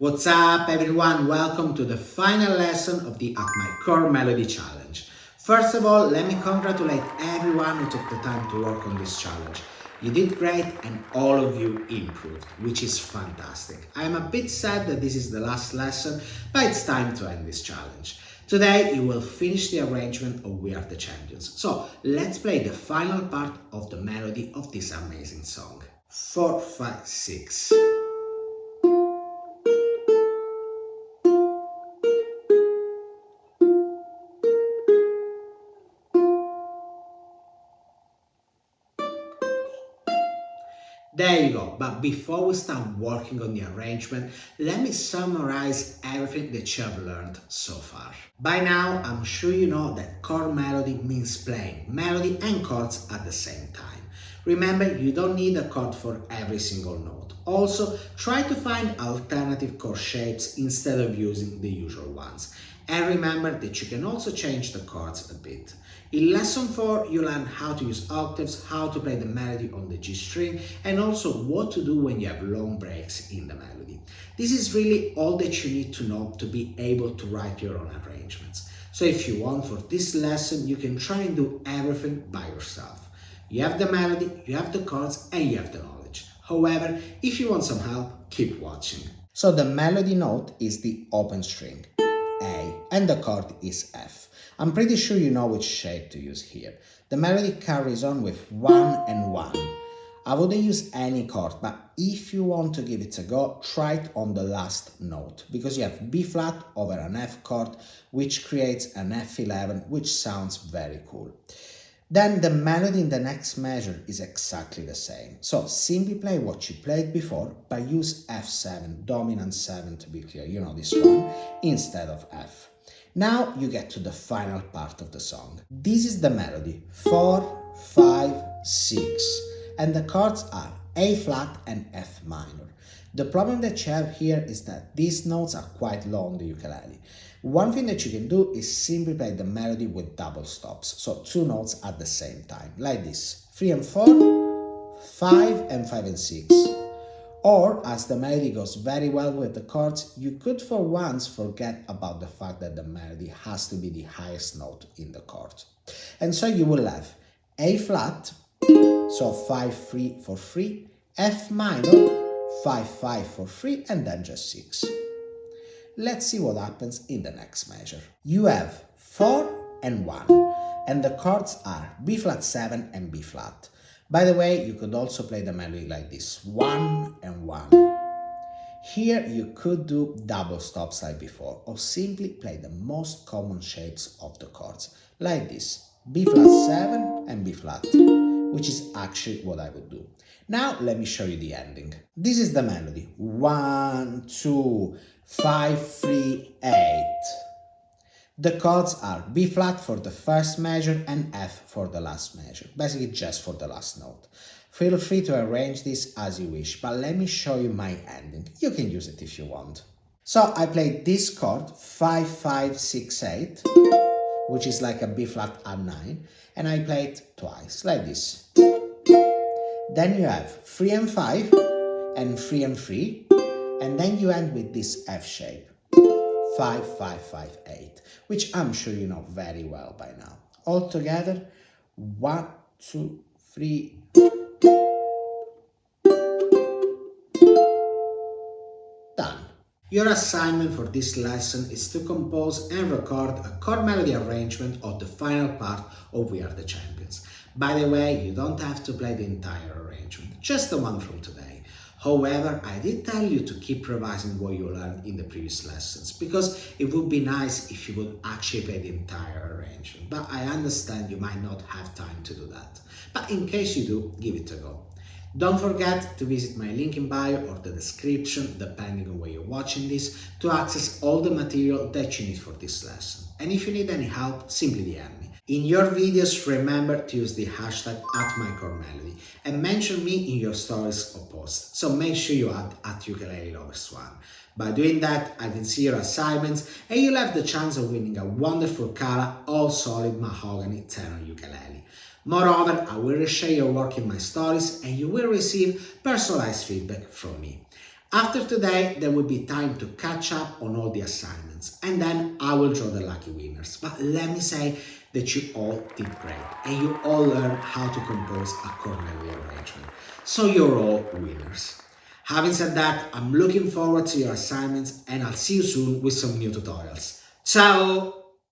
What's up everyone, welcome to the final lesson of the At My Core Melody Challenge. First of all, let me congratulate everyone who took the time to work on this challenge. You did great and all of you improved, which is fantastic. I am a bit sad that this is the last lesson, but it's time to end this challenge. Today you will finish the arrangement of We Are the Champions. So let's play the final part of the melody of this amazing song. 4, 5, 6. There you go, but before we start working on the arrangement, let me summarize everything that you have learned so far. By now, I'm sure you know that chord melody means playing melody and chords at the same time. Remember, you don't need a chord for every single note. Also, try to find alternative chord shapes instead of using the usual ones. And remember that you can also change the chords a bit. In lesson 4, you learn how to use octaves, how to play the melody on the G string, and also what to do when you have long breaks in the melody. This is really all that you need to know to be able to write your own arrangements. So if you want for this lesson, you can try and do everything by yourself. You have the melody, you have the chords, and you have the knowledge. However, if you want some help, keep watching. So the melody note is the open string, A, and the chord is F. I'm pretty sure you know which shape to use here. The melody carries on with 1 and 1. I wouldn't use any chord, but if you want to give it a go, try it on the last note, because you have B flat over an F chord, which creates an F11, which sounds very cool. Then the melody in the next measure is exactly the same. So simply play what you played before, but use F7, dominant 7 to be clear, you know this one, instead of F. Now you get to the final part of the song. This is the melody, 4, 5, 6, and the chords are A flat and F minor. The problem that you have here is that these notes are quite low on the ukulele. One thing that you can do is simply play the melody with double stops, so 2 notes at the same time, like this, 3 and 4, 5 and 5 and 6. Or, as the melody goes very well with the chords, you could for once forget about the fact that the melody has to be the highest note in the chord. And so you will have A flat, so 5, 3 for 3, F minor, 5, 5 for 3, and then just 6. Let's see what happens in the next measure. You have 4 and 1, and the chords are B flat 7 and B flat. By the way, you could also play the melody like this, 1 and 1. Here you could do double stops like before, or simply play the most common shapes of the chords, like this, B flat 7 and B flat, which is actually what I would do. Now let me show you the ending. This is the melody, 1, 2, 5, 3, 8. The chords are B flat for the first measure and F for the last measure, basically just for the last note. Feel free to arrange this as you wish, but let me show you my ending. You can use it if you want. So I played this chord, 5, 5, 6, 8, which is like a B flat at 9, and I play it twice, like this. Then you have 3 and 5, and 3 and 3, and then you end with this F shape. 5, 5, 5, 8, which I'm sure you know very well by now. All together, 1, 2, 3. Done. Your assignment for this lesson is to compose and record a chord melody arrangement of the final part of We Are the Champions. By the way, you don't have to play the entire arrangement, just the one from today. However, I did tell you to keep revising what you learned in the previous lessons, because it would be nice if you would actually play the entire arrangement, but I understand you might not have time to do that. But in case you do, give it a go. Don't forget to visit my link in bio or the description, depending on where you're watching this, to access all the material that you need for this lesson. And if you need any help, simply DM me. In your videos, remember to use the hashtag @mychordmelody and mention me in your stories or posts. So make sure you add @ukulelelovers1. By doing that, I can see your assignments and you'll have the chance of winning a wonderful Carla all solid mahogany tenor ukulele. Moreover, I will reshare your work in my stories and you will receive personalized feedback from me. After today, there will be time to catch up on all the assignments, and then I will draw the lucky winners. But let me say that you all did great, and you all learned how to compose a chord melody arrangement. So you're all winners. Having said that, I'm looking forward to your assignments, and I'll see you soon with some new tutorials. Ciao!